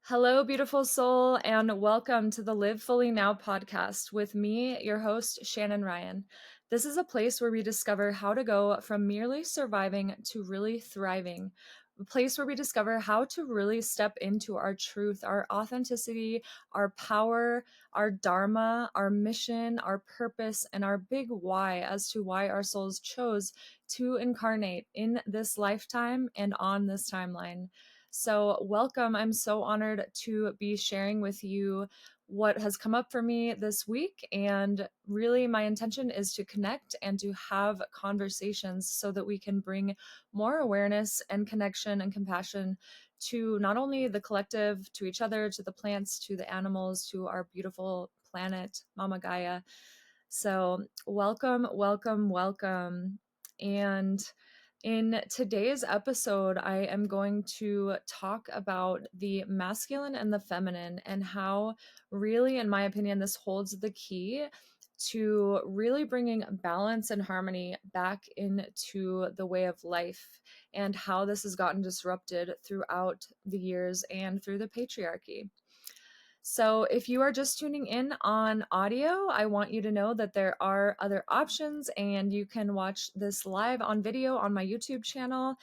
Hello, beautiful soul, and welcome to the Live Fully Now podcast with me, your host, Shannon Ryan. This is a place where we discover how to go from merely surviving to really thriving, a place where we discover how to really step into our truth, our authenticity, our power, our dharma, our mission, our purpose, and our big why as to why our souls chose to incarnate in this lifetime and on this timeline. So, welcome. I'm so honored to be sharing with you what has come up for me this week. And really, my intention is to connect and to have conversations so that we can bring more awareness and connection and compassion to not only the collective, to each other, to the plants, to the animals, to our beautiful planet, Mama Gaia. So, welcome, welcome, welcome. And in today's episode, I am going to talk about the masculine and the feminine and how, really, in my opinion, this holds the key to really bringing balance and harmony back into the way of life and how this has gotten disrupted throughout the years and through the patriarchy. So, if you are just tuning in on audio, I want you to know that there are other options and you can watch this live on video on my YouTube channel.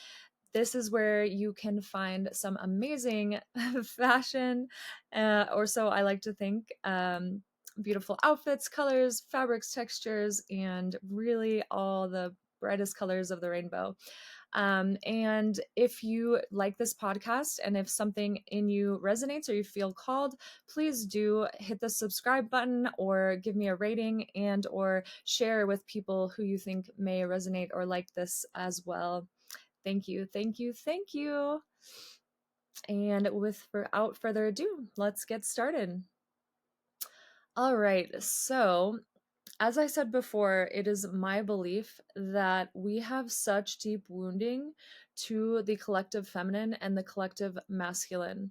This is where you can find some amazing fashion, or so I like to think. Beautiful outfits, colors, fabrics, textures, and really all the brightest colors of the rainbow. And if you like this podcast and if something in you resonates or you feel called, please do hit the subscribe button or give me a rating and or share with people who you think may resonate or like this as well. Thank you, thank you, thank you. And without further ado, let's get started. All right, so as I said before, it is my belief that we have such deep wounding to the collective feminine and the collective masculine.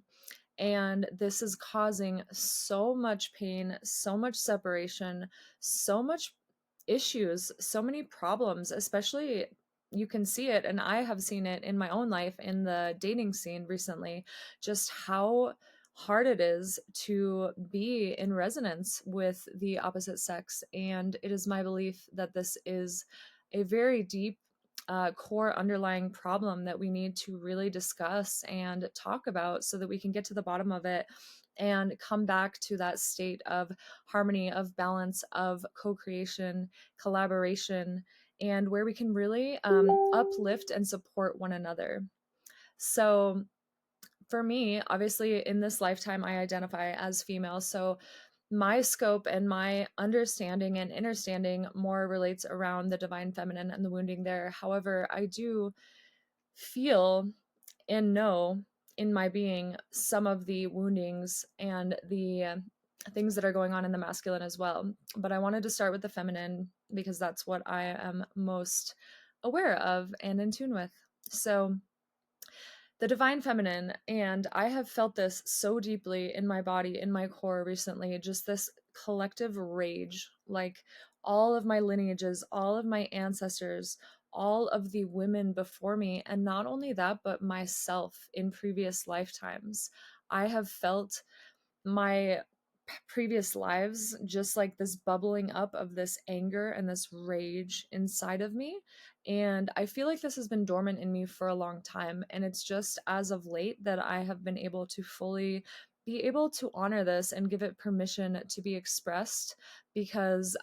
And this is causing so much pain, so much separation, so much issues, so many problems, especially you can see it. And I have seen it in my own life in the dating scene recently, just how hard it is to be in resonance with the opposite sex. And it is my belief that this is a very deep core underlying problem that we need to really discuss and talk about so that we can get to the bottom of it and come back to that state of harmony, of balance, of co-creation, collaboration, and where we can really uplift and support one another. So for me, obviously in this lifetime, I identify as female. So my scope and my understanding and understanding more relates around the divine feminine and the wounding there. However, I do feel and know in my being some of the woundings and the things that are going on in the masculine as well. But I wanted to start with the feminine because that's what I am most aware of and in tune with. So, the divine feminine, and I have felt this so deeply in my body, in my core recently, just this collective rage, like all of my lineages, all of my ancestors, all of the women before me, and not only that, but myself in previous lifetimes. I have felt my previous lives just like this bubbling up of this anger and this rage inside of me, and I feel like this has been dormant in me for a long time, and it's just as of late that I have been able to fully be able to honor this and give it permission to be expressed, because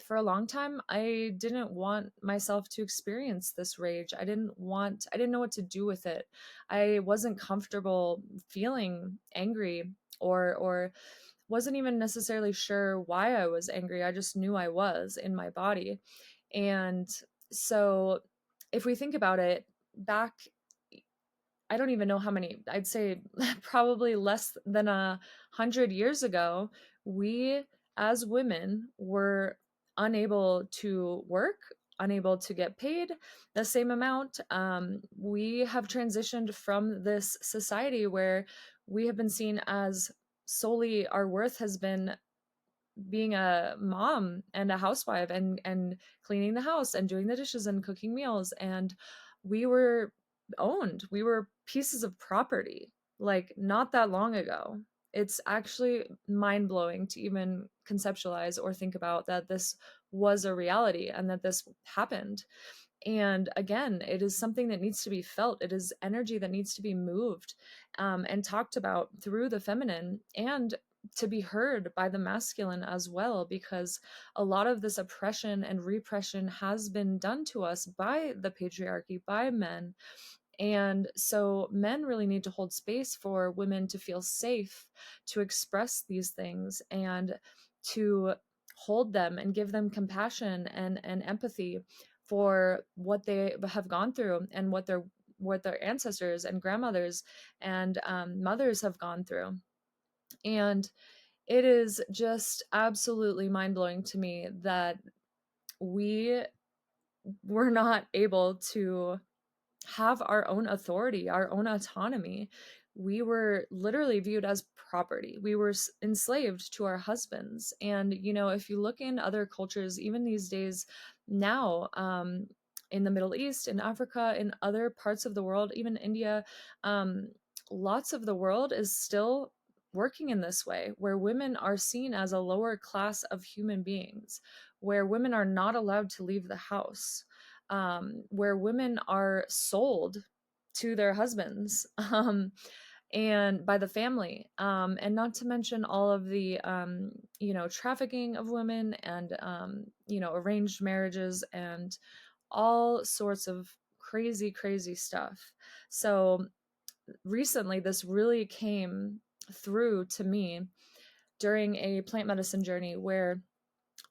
for a long time I didn't want myself to experience this rage. I didn't know what to do with it. I wasn't comfortable feeling angry, or wasn't even necessarily sure why I was angry. I just knew I was in my body. And so if we think about it, back, I don't even know how many, I'd say probably less than 100 years ago, we as women were unable to work, unable to get paid the same amount. We have transitioned from this society where we have been seen as solely our worth has been being a mom and a housewife and cleaning the house and doing the dishes and cooking meals, and we were owned. We were pieces of property. like not that long ago. It's actually mind blowing to even conceptualize or think about that this was a reality and that this happened. And again, it is something that needs to be felt. It is energy that needs to be moved and talked about through the feminine, and to be heard by the masculine as well, because a lot of this oppression and repression has been done to us by the patriarchy, by men. And so men really need to hold space for women to feel safe to express these things, and to hold them and give them compassion and empathy for what they have gone through, and what their ancestors and grandmothers and mothers have gone through. And it is just absolutely mind-blowing to me that we were not able to have our own authority, our own autonomy. We were literally viewed as property. We were enslaved to our husbands. And, if you look in other cultures, even these days now, in the Middle East, in Africa, in other parts of the world, even India, um, lots of the world is still working in this way, where women are seen as a lower class of human beings, where women are not allowed to leave the house, where women are sold to their husbands, and by the family, and not to mention all of the trafficking of women, and arranged marriages, and all sorts of crazy, crazy stuff. So recently, this really came through to me during a plant medicine journey, where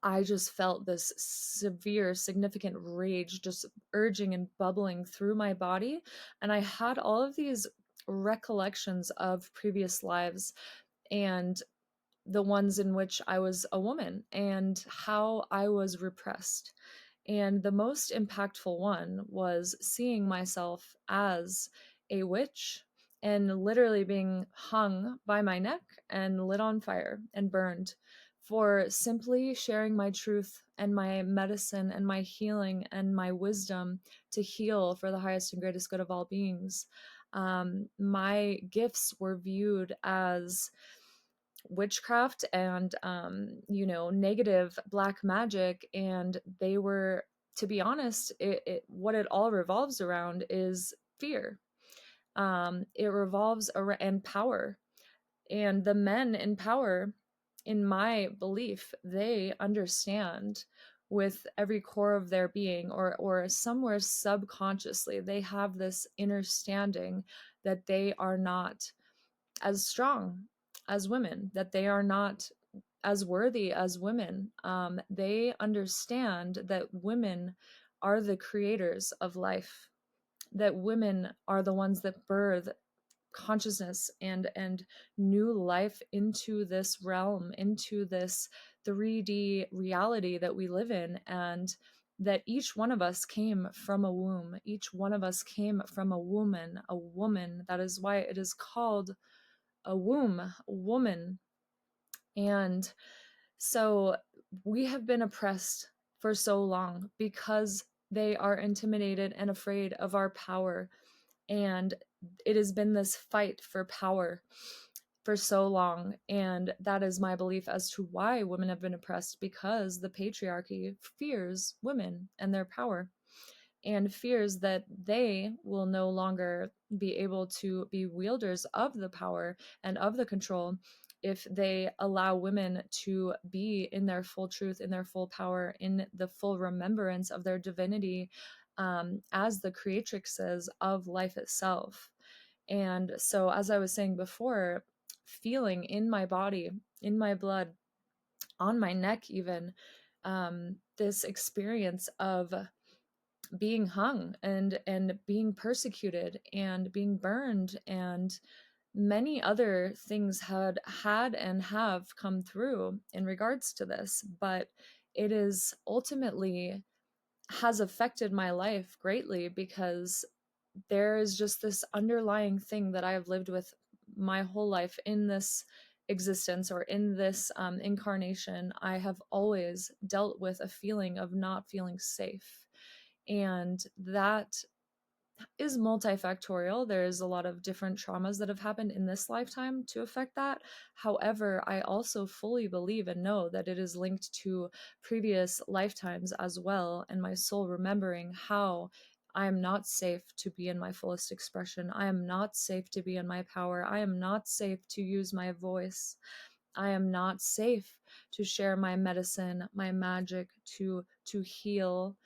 I just felt this severe, significant rage just urging and bubbling through my body. And I had all of these recollections of previous lives, and the ones in which I was a woman, and how I was repressed. And the most impactful one was seeing myself as a witch, and literally being hung by my neck and lit on fire and burned for simply sharing my truth and my medicine and my healing and my wisdom to heal for the highest and greatest good of all beings. My gifts were viewed as witchcraft and negative black magic, and they were, to be honest, what it all revolves around is fear. It revolves around and power, and the men in power, in my belief, they understand with every core of their being, or somewhere subconsciously, they have this understanding that they are not as strong as women, that they are not as worthy as women. They understand that women are the creators of life, that women are the ones that birth consciousness and new life into this realm, into this 3D reality that we live in, and that each one of us came from a womb. Each one of us came from a woman, a woman. That is why it is called a womb, a woman. And so we have been oppressed for so long because they are intimidated and afraid of our power. And it has been this fight for power for so long. And that is my belief as to why women have been oppressed, because the patriarchy fears women and their power, and fears that they will no longer be able to be wielders of the power and of the control if they allow women to be in their full truth, in their full power, in the full remembrance of their divinity, as the creatrixes of life itself. And so, as I was saying before, feeling in my body, in my blood, on my neck, even, this experience of being hung and being persecuted and being burned, and many other things had and have come through in regards to this. But it is ultimately has affected my life greatly, because there is just this underlying thing that I have lived with my whole life in this existence, or in this incarnation. I have always dealt with a feeling of not feeling safe, and that is multifactorial. There's a lot of different traumas that have happened in this lifetime to affect that. However, I also fully believe and know that it is linked to previous lifetimes as well, and my soul remembering how I am not safe to be in my fullest expression. I am not safe to be in my power. I am not safe to use my voice. I am not safe to share my medicine, my magic, to heal,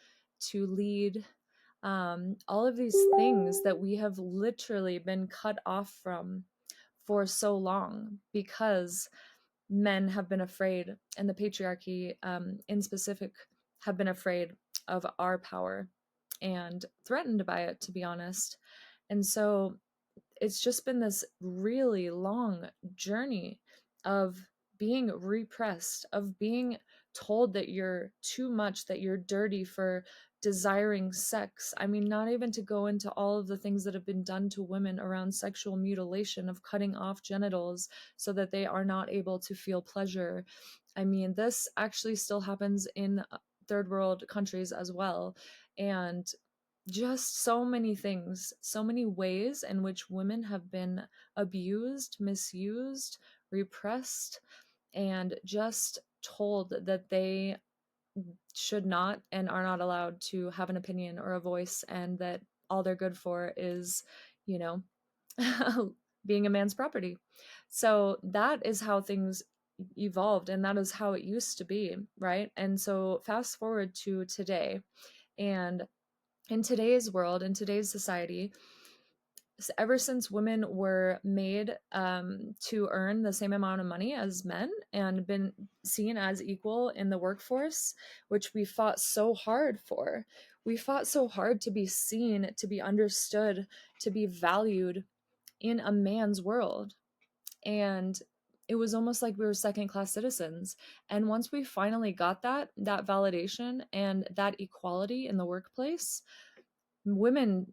to lead, all of these things that we have literally been cut off from for so long because men have been afraid, and the patriarchy, in specific, have been afraid of our power and threatened by it, to be honest. And so it's just been this really long journey of being repressed, of being told that you're too much, that you're dirty for desiring sex. I mean, not even to go into all of the things that have been done to women around sexual mutilation, of cutting off genitals so that they are not able to feel pleasure. I mean, this actually still happens in third world countries as well. And just so many things, so many ways in which women have been abused, misused, repressed, and just told that they should not and are not allowed to have an opinion or a voice, and that all they're good for is, you know, being a man's property. So that is how things evolved, and that is how it used to be, right? And so fast forward to today, and in today's world, in today's society, ever since women were made to earn the same amount of money as men and been seen as equal in the workforce, which we fought so hard for, we fought so hard to be seen, to be understood, to be valued in a man's world. And it was almost like we were second class citizens. And once we finally got that validation and that equality in the workplace, women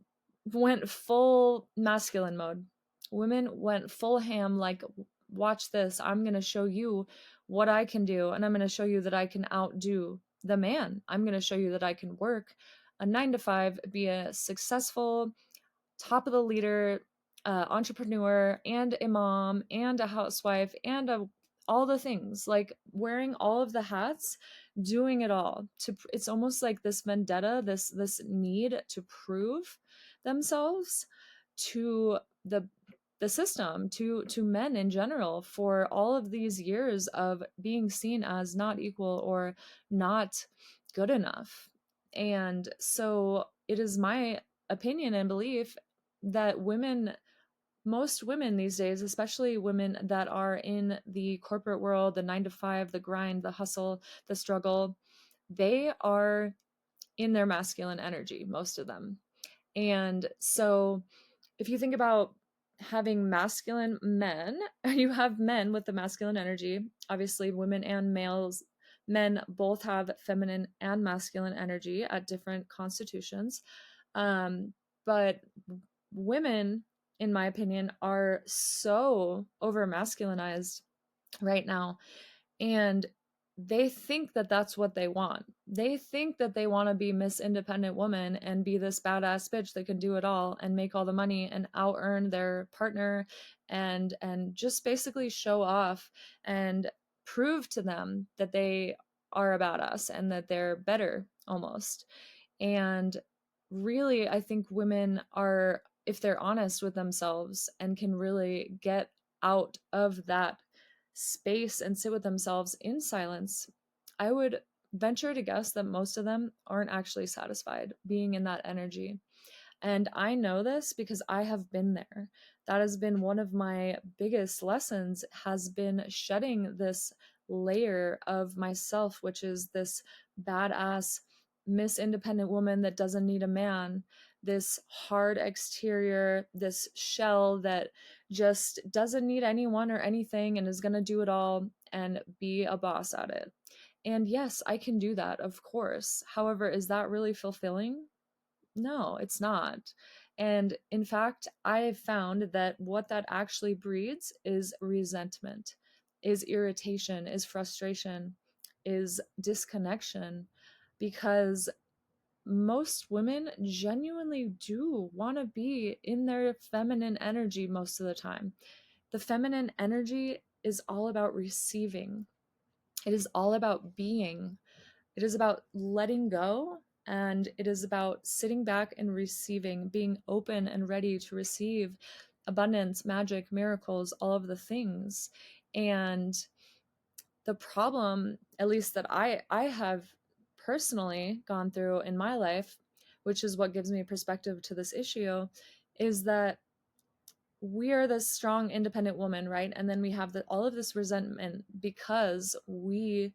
went full masculine mode. Women went full ham, like, watch this. I'm going to show you what I can do. And I'm going to show you that I can outdo the man. I'm going to show you that I can work a 9 to 5, be a successful, top of the leader entrepreneur and a mom and a housewife and all the things, like wearing all of the hats, doing it all. It's almost like this vendetta, this need to prove themselves to the system, to men in general, for all of these years of being seen as not equal or not good enough. And so it is my opinion and belief that most women these days, especially women that are in the corporate world, the 9 to 5, the grind, the hustle, the struggle, they are in their masculine energy, most of them. And so if you think about having masculine men, you have men with the masculine energy. Obviously, women and men both have feminine and masculine energy at different constitutions. But women, in my opinion, are so over masculinized right now, and they think that that's what they want. They think that they want to be Miss Independent Woman and be this badass bitch that can do it all and make all the money and out earn their partner, and just basically show off and prove to them that they are a badass and that they're better almost. And really, I think women are, if they're honest with themselves and can really get out of that space and sit with themselves in silence, I would venture to guess that most of them aren't actually satisfied being in that energy. And I know this because I have been there. That has been one of my biggest lessons, has been shedding this layer of myself, which is this badass Miss Independent Woman that doesn't need a man, this hard exterior, this shell that just doesn't need anyone or anything and is going to do it all and be a boss at it. And yes, I can do that, of course. However, is that really fulfilling? No, it's not. And in fact, I have found that what that actually breeds is resentment, is irritation, is frustration, is disconnection, because most women genuinely do want to be in their feminine energy most of the time. The feminine energy is all about receiving, it is all about being, it is about letting go, and it is about sitting back and receiving, being open and ready to receive abundance, magic, miracles, all of the things. And the problem, at least that I have personally gone through in my life, which is what gives me perspective to this issue, is that we are this strong, independent woman, right? And then we have all of this resentment because we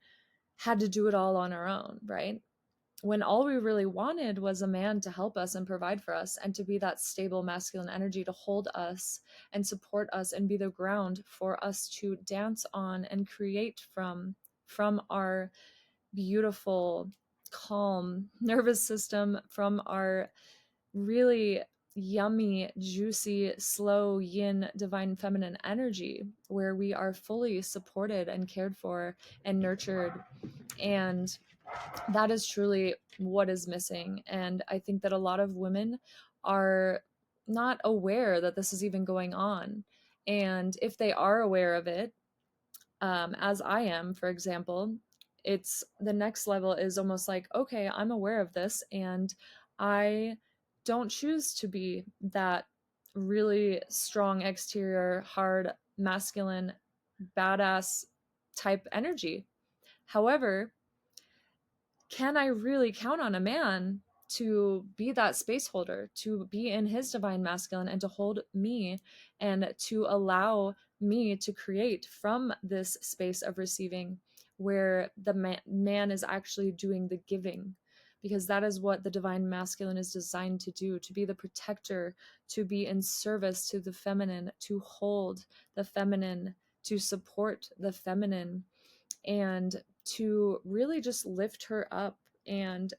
had to do it all on our own, right? When all we really wanted was a man to help us and provide for us, and to be that stable masculine energy to hold us and support us and be the ground for us to dance on and create from our beautiful, calm nervous system, from our really yummy, juicy, slow yin divine feminine energy, where we are fully supported and cared for and nurtured. And that is truly what is missing. And I think that a lot of women are not aware that this is even going on. And if they are aware of it, as I am, for example, it's the next level is almost like, okay, I'm aware of this, and I don't choose to be that really strong exterior, hard, masculine, badass type energy. However, can I really count on a man to be that space holder, to be in his divine masculine and to hold me and to allow me to create from this space of receiving, where the man is actually doing the giving? Because that is what the divine masculine is designed to do, to be the protector, to be in service to the feminine, to hold the feminine, to support the feminine, and to really just lift her up and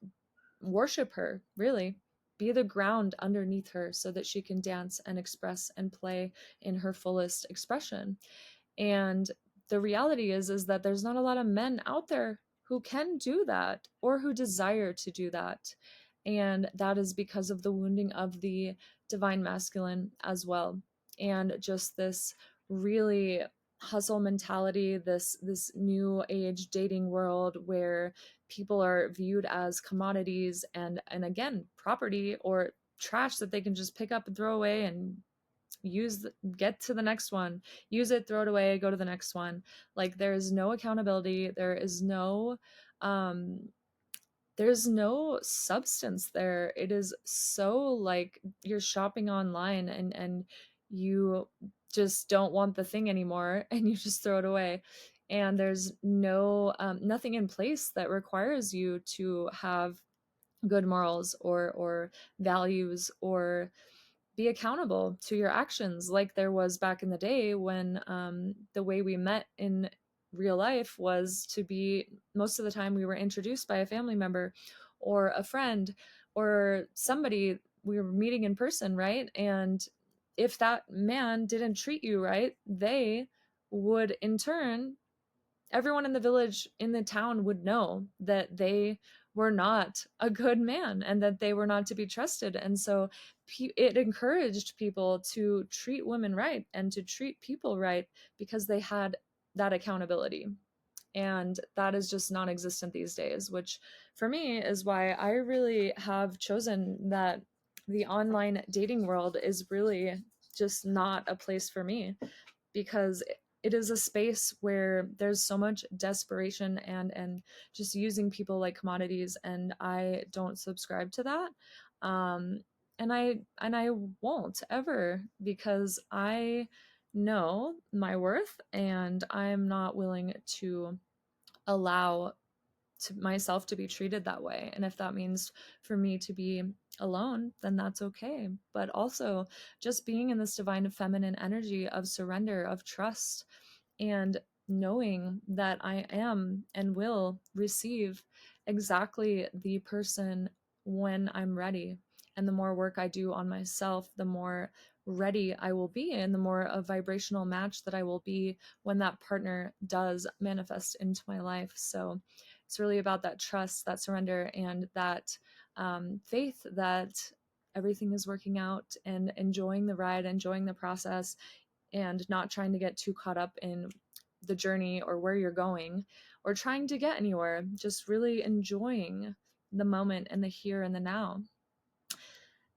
worship her, really be the ground underneath her so that she can dance and express and play in her fullest expression. And the reality is that there's not a lot of men out there who can do that or who desire to do that. And that is because of the wounding of the divine masculine as well. And just this really hustle mentality, this new age dating world where people are viewed as commodities and again, property or trash that they can just pick up and throw away and get to the next one, use it, throw it away, go to the next one. Like, there is no accountability, um there's no substance there. It is so like you're shopping online and you just don't want the thing anymore and you just throw it away. And there's nothing in place that requires you to have good morals or values or be accountable to your actions, like there was back in the day when the way we met in real life was to be, most of the time we were introduced by a family member or a friend or somebody we were meeting in person, right? And if that man didn't treat you right, they would in turn, everyone in the village, in the town, would know that they were not a good man and that they were not to be trusted. And so it encouraged people to treat women right and to treat people right because they had that accountability. And that is just non-existent these days, which for me is why I really have chosen that the online dating world is really just not a place for me, because it is a space where there's so much desperation and just using people like commodities, and I don't subscribe to that. um and I won't ever, because I know my worth and I'm not willing to allow myself to be treated that way. And if that means for me to be alone, then that's okay. But also just being in this divine feminine energy of surrender, of trust, and knowing that I am and will receive exactly the person when I'm ready. And the more work I do on myself, the more ready I will be, and the more a vibrational match that I will be when that partner does manifest into my life. So it's really about that trust, that surrender, and that faith that everything is working out, and enjoying the ride, enjoying the process, and not trying to get too caught up in the journey or where you're going or trying to get anywhere, just really enjoying the moment and the here and the now.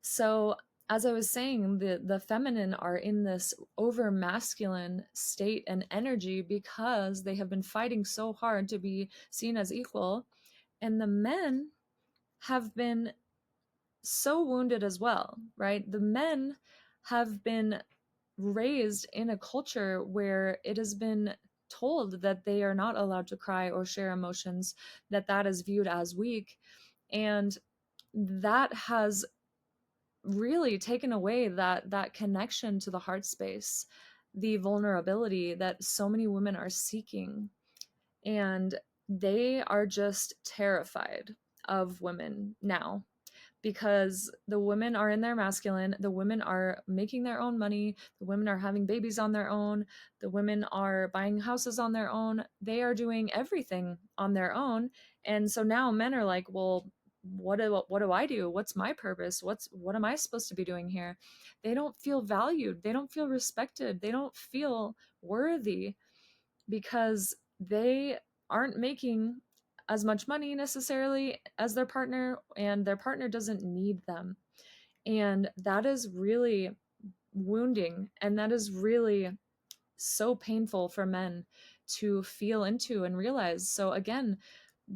So, as I was saying, the feminine are in this over masculine state and energy because they have been fighting so hard to be seen as equal, and the men have been so wounded as well, right? The men have been raised in a culture where it has been told that they are not allowed to cry or share emotions, that that is viewed as weak. And that has really taken away that connection to the heart space, the vulnerability that so many women are seeking. And they are just terrified of women now, because the women are in their masculine, the women are making their own money, the women are having babies on their own, the women are buying houses on their own, they are doing everything on their own. And so now men are like, well, what do I do? What's my purpose? What am I supposed to be doing here? They don't feel valued, they don't feel respected, they don't feel worthy, because they aren't making as much money necessarily as their partner, and their partner doesn't need them. And that is really wounding, and that is really so painful for men to feel into and realize. So again,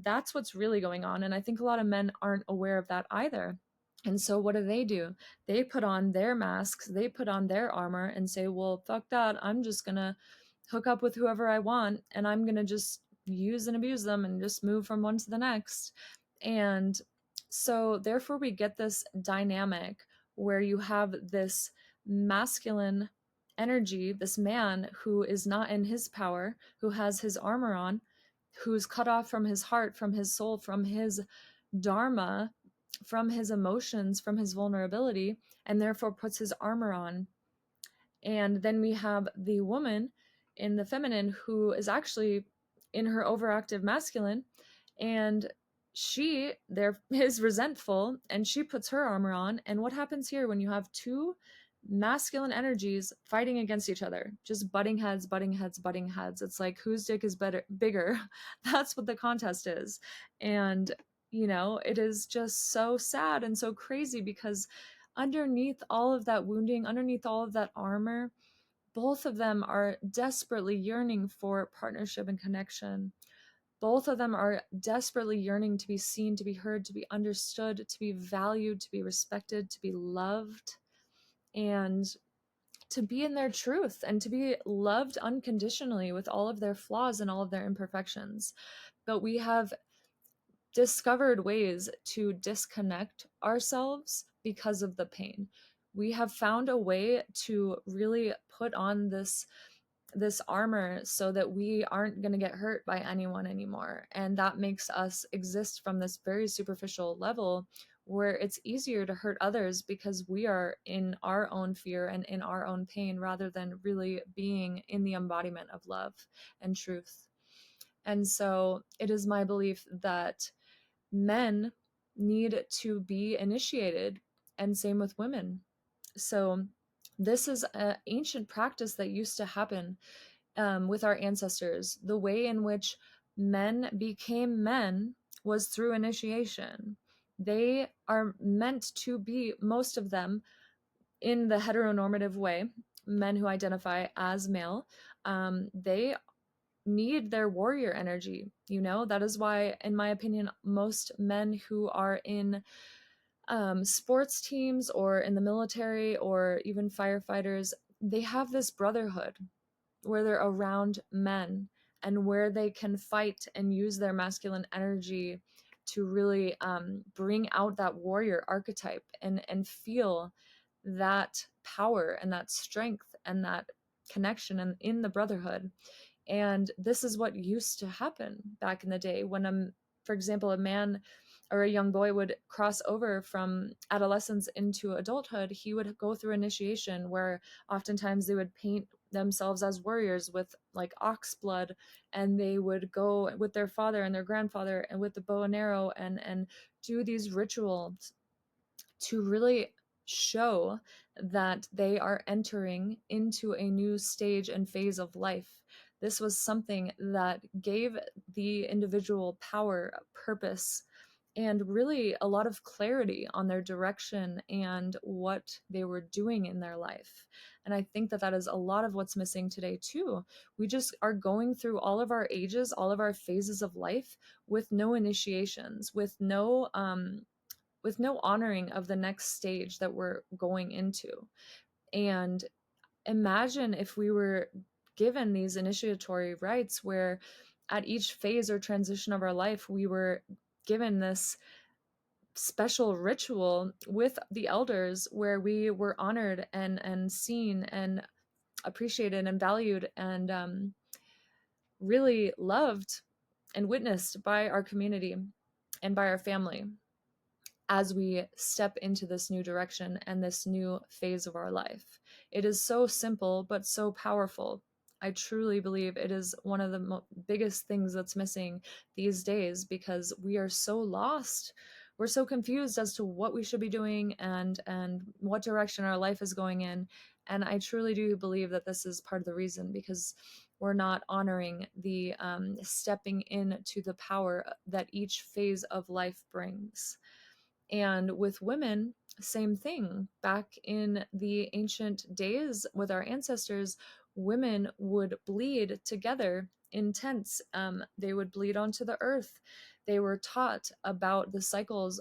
that's what's really going on, and I think a lot of men aren't aware of that either. And so what do? They put on their masks, they put on their armor and say, well, fuck that, I'm just gonna hook up with whoever I want, and I'm gonna just use and abuse them and just move from one to the next. And so therefore we get this dynamic where you have this masculine energy, this man who is not in his power, who has his armor on, who's cut off from his heart, from his soul, from his dharma, from his emotions, from his vulnerability, and therefore puts his armor on. And then we have the woman in the feminine who is actually in her overactive masculine, and she there is resentful, and she puts her armor on. And what happens here when you have two masculine energies fighting against each other, just butting heads, butting heads, butting heads? It's like, whose dick is bigger? That's what the contest is. And it is just so sad and so crazy, because underneath all of that wounding, underneath all of that armor, both of them are desperately yearning for partnership and connection. Both of them are desperately yearning to be seen, to be heard, to be understood, to be valued, to be respected, to be loved, and to be in their truth, and to be loved unconditionally with all of their flaws and all of their imperfections. But we have discovered ways to disconnect ourselves because of the pain. We have found a way to really put on this armor so that we aren't going to get hurt by anyone anymore. And that makes us exist from this very superficial level, where it's easier to hurt others because we are in our own fear and in our own pain, rather than really being in the embodiment of love and truth. And so it is my belief that men need to be initiated, and same with women. So this is an ancient practice that used to happen with our ancestors. The way in which men became men was through initiation. They are meant to be, most of them, in the heteronormative way, men who identify as male. They need their warrior energy. That is why, in my opinion, most men who are in sports teams or in the military or even firefighters, they have this brotherhood where they're around men, and where they can fight and use their masculine energy to really bring out that warrior archetype, and feel that power and that strength and that connection and in the brotherhood. And this is what used to happen back in the day when, for example, a man or a young boy would cross over from adolescence into adulthood. He would go through initiation, where oftentimes they would paint themselves as warriors with like ox blood, and they would go with their father and their grandfather and with the bow and arrow, and do these rituals to really show that they are entering into a new stage and phase of life. This was something that gave the individual power, purpose, and really a lot of clarity on their direction and what they were doing in their life. And I think that that is a lot of what's missing today, too. We just are going through all of our ages, all of our phases of life with no initiations, with no honoring of the next stage that we're going into. And imagine if we were given these initiatory rites where at each phase or transition of our life, we were given this special ritual with the elders where we were honored and seen and appreciated and valued and really loved and witnessed by our community and by our family as we step into this new direction and this new phase of our life. It is so simple, but so powerful. I truly believe it is one of the biggest things that's missing these days because we are so lost. We're so confused as to what we should be doing and what direction our life is going in. And I truly do believe that this is part of the reason because we're not honoring the stepping into the power that each phase of life brings. And with women, same thing. Back in the ancient days with our ancestors, women would bleed together in tents. They would bleed onto the earth. They were taught about the cycles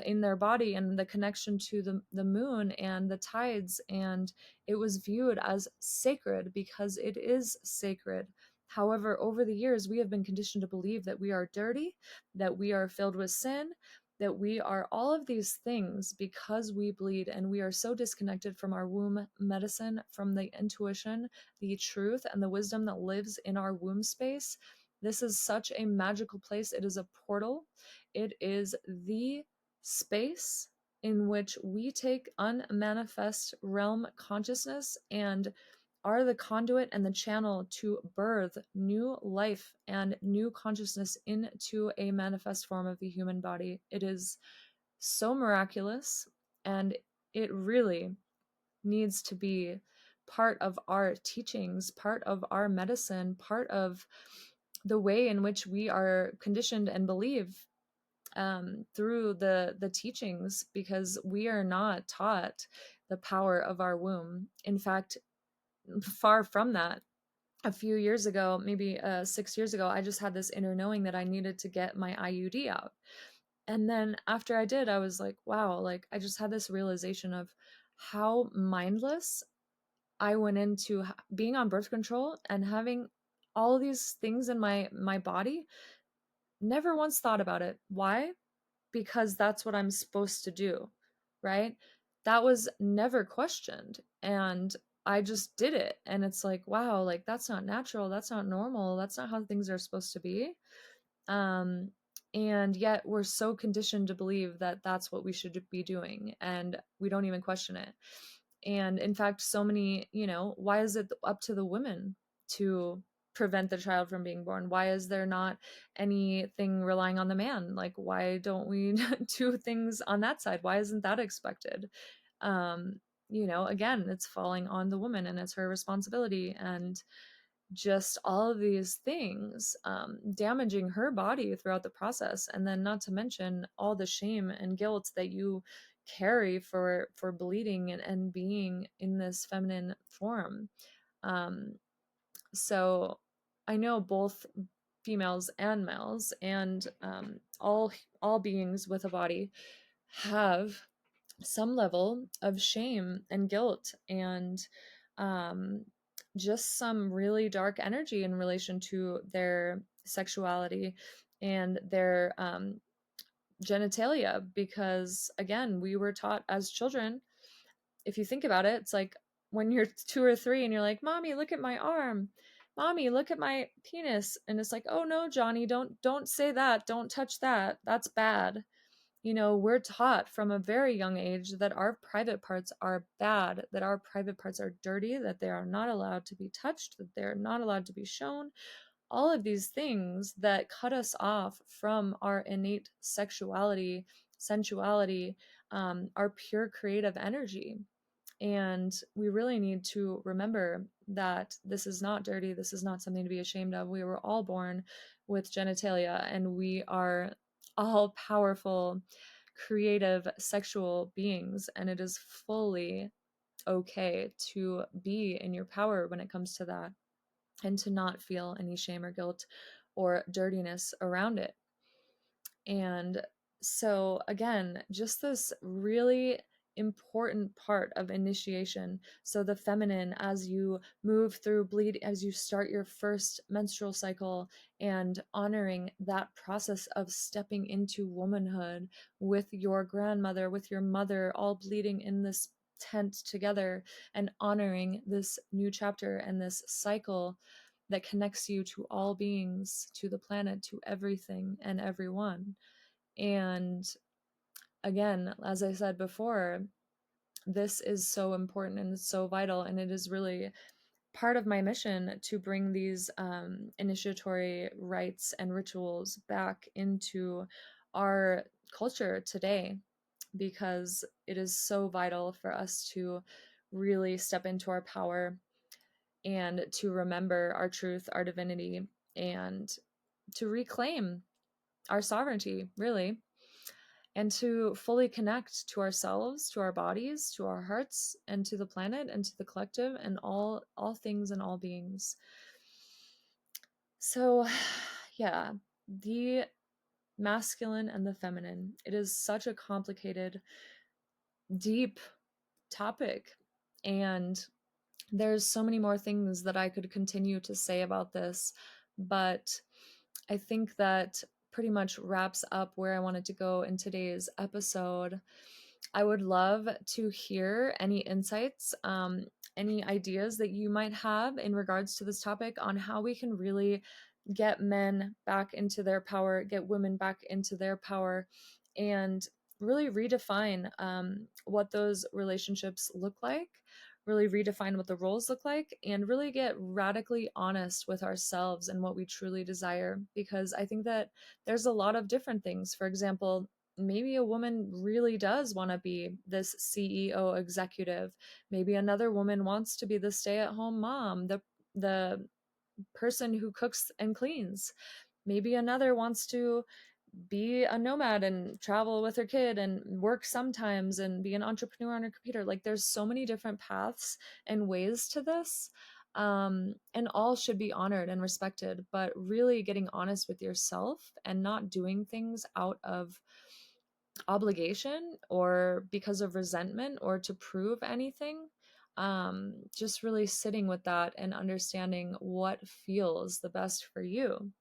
in their body and the connection to the moon and the tides. And it was viewed as sacred because it is sacred. However, over the years, we have been conditioned to believe that we are dirty, that we are filled with sin, that we are all of these things because we bleed, and we are so disconnected from our womb medicine, from the intuition, the truth, and the wisdom that lives in our womb space. This is such a magical place. It is a portal. It is the space in which we take unmanifest realm consciousness and are the conduit and the channel to birth new life and new consciousness into a manifest form of the human body. It is so miraculous, and it really needs to be part of our teachings, part of our medicine, part of the way in which we are conditioned and believe through the teachings, because we are not taught the power of our womb. In fact, far from that. A few years ago, maybe 6 years ago, I just had this inner knowing that I needed to get my IUD out. And then after I did, I was like, wow, like I just had this realization of how mindless I went into being on birth control and having all of these things in my body. Never once thought about it. Why? Because that's what I'm supposed to do, right? That was never questioned. And I just did it. And it's like, wow, like that's not natural. That's not normal. That's not how things are supposed to be. Um, and yet we're so conditioned to believe that that's what we should be doing. And we don't even question it. And in fact, so many, why is it up to the women to prevent the child from being born? Why is there not anything relying on the man? Like, why don't we do things on that side? Why isn't that expected? Again, it's falling on the woman and it's her responsibility. And just all of these things damaging her body throughout the process. And then not to mention all the shame and guilt that you carry for bleeding and being in this feminine form. So I know both females and males and all beings with a body have some level of shame and guilt and um, just some really dark energy in relation to their sexuality and their genitalia, because again, we were taught as children. If you think about it, it's like when you're 2 or 3 and you're like, mommy, look at my arm, mommy, look at my penis, and it's like, oh no, Johnny, don't say that, don't touch that, that's bad. We're taught from a very young age that our private parts are bad, that our private parts are dirty, that they are not allowed to be touched, that they're not allowed to be shown. All of these things that cut us off from our innate sexuality sensuality, our pure creative energy. And we really need to remember that this is not dirty. This is not something to be ashamed of. We were all born with genitalia, and we are all powerful, creative, sexual beings. And it is fully okay to be in your power when it comes to that, and to not feel any shame or guilt or dirtiness around it. And so, again, just this really important part of initiation. So, the feminine, as you move through bleed, as you start your first menstrual cycle, and honoring that process of stepping into womanhood with your grandmother, with your mother, all bleeding in this tent together, and honoring this new chapter and this cycle that connects you to all beings, to the planet, to everything and everyone. And again, as I said before, this is so important and it's so vital. And it is really part of my mission to bring these initiatory rites and rituals back into our culture today, because it is so vital for us to really step into our power and to remember our truth, our divinity, and to reclaim our sovereignty, really, and to fully connect to ourselves, to our bodies, to our hearts, and to the planet, and to the collective, and all things and all beings. So yeah, the masculine and the feminine, it is such a complicated, deep topic, and there's so many more things that I could continue to say about this, but I think that pretty much wraps up where I wanted to go in today's episode. I would love to hear any insights, any ideas that you might have in regards to this topic on how we can really get men back into their power, get women back into their power, and really redefine what those relationships look like, really redefine what the roles look like, and really get radically honest with ourselves and what we truly desire. Because I think that there's a lot of different things. For example, maybe a woman really does want to be this CEO executive. Maybe another woman wants to be the stay-at-home mom, the person who cooks and cleans. Maybe another wants to be a nomad and travel with her kid and work sometimes and be an entrepreneur on her computer. Like, there's so many different paths and ways to this. And all should be honored and respected, but really getting honest with yourself and not doing things out of obligation or because of resentment or to prove anything. Just really sitting with that and understanding what feels the best for you.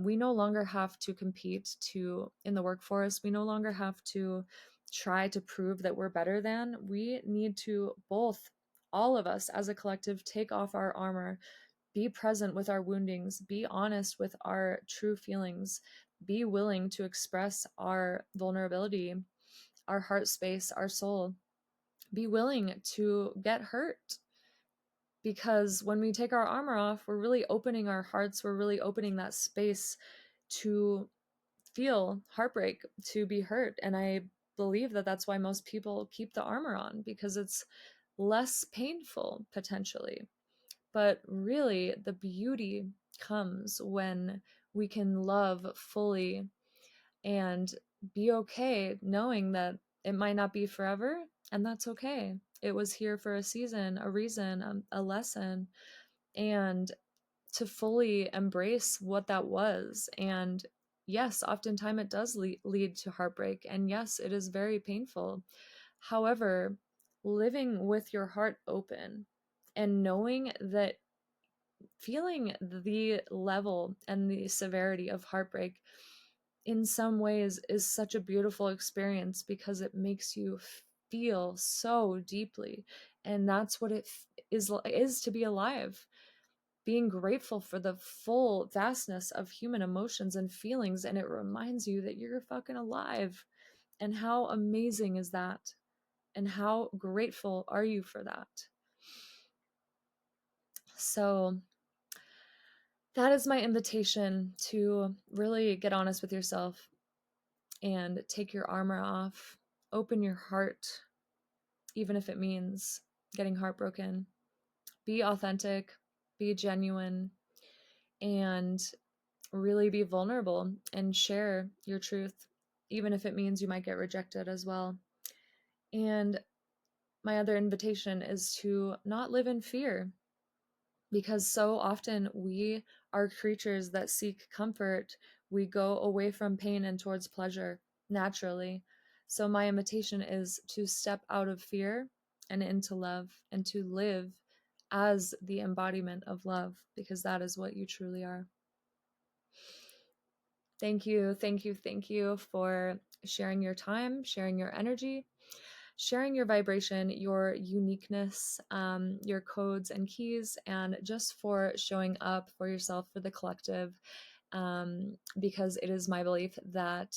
We no longer have to compete in the workforce. We no longer have to try to prove that we're better than. We need to both, all of us as a collective, take off our armor, be present with our woundings, be honest with our true feelings, be willing to express our vulnerability, our heart space, our soul, be willing to get hurt. Because when we take our armor off, we're really opening our hearts, we're really opening that space to feel heartbreak, to be hurt. And I believe that that's why most people keep the armor on, because it's less painful potentially. But really, the beauty comes when we can love fully and be okay knowing that it might not be forever, and that's okay. It was here for a season, a reason, a lesson, and to fully embrace what that was. And yes, oftentimes it does lead to heartbreak, and yes, it is very painful. However, living with your heart open and knowing that feeling the level and the severity of heartbreak in some ways is such a beautiful experience, because it makes you feel so deeply. And that's what it is to be alive, being grateful for the full vastness of human emotions and feelings. And it reminds you that you're fucking alive. And how amazing is that? And how grateful are you for that? So that is my invitation, to really get honest with yourself and take your armor off. Open your heart, even if it means getting heartbroken. Be authentic, be genuine, and really be vulnerable and share your truth, even if it means you might get rejected as well. And my other invitation is to not live in fear, because so often we are creatures that seek comfort. We go away from pain and towards pleasure naturally. So, my invitation is to step out of fear and into love, and to live as the embodiment of love, because that is what you truly are. Thank you, thank you, thank you for sharing your time, sharing your energy, sharing your vibration, your uniqueness, your codes and keys, and just for showing up for yourself, for the collective, because it is my belief that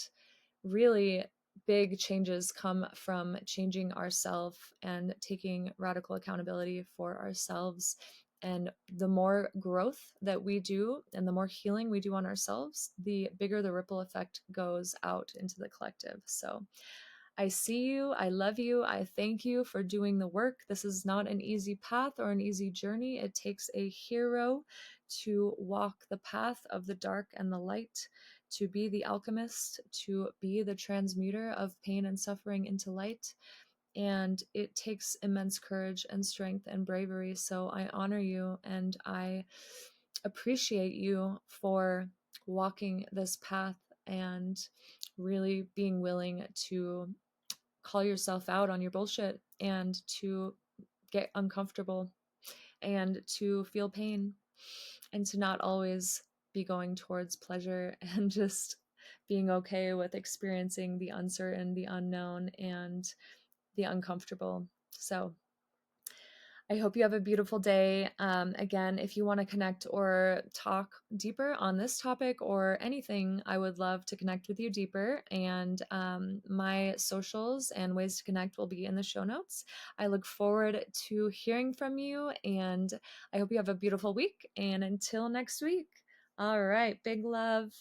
really big changes come from changing ourselves and taking radical accountability for ourselves. And the more growth that we do and the more healing we do on ourselves, the bigger the ripple effect goes out into the collective. So I see you. I love you. I thank you for doing the work. This is not an easy path or an easy journey. It takes a hero to walk the path of the dark and the light, to be the alchemist, to be the transmuter of pain and suffering into light. And it takes immense courage and strength and bravery. So I honor you and I appreciate you for walking this path and really being willing to call yourself out on your bullshit and to get uncomfortable and to feel pain and to not always be going towards pleasure and just being okay with experiencing the uncertain, the unknown, and the uncomfortable. So I hope you have a beautiful day. Again, if you want to connect or talk deeper on this topic or anything, I would love to connect with you deeper. And my socials and ways to connect will be in the show notes. I look forward to hearing from you, and I hope you have a beautiful week. And until next week, all right, big love.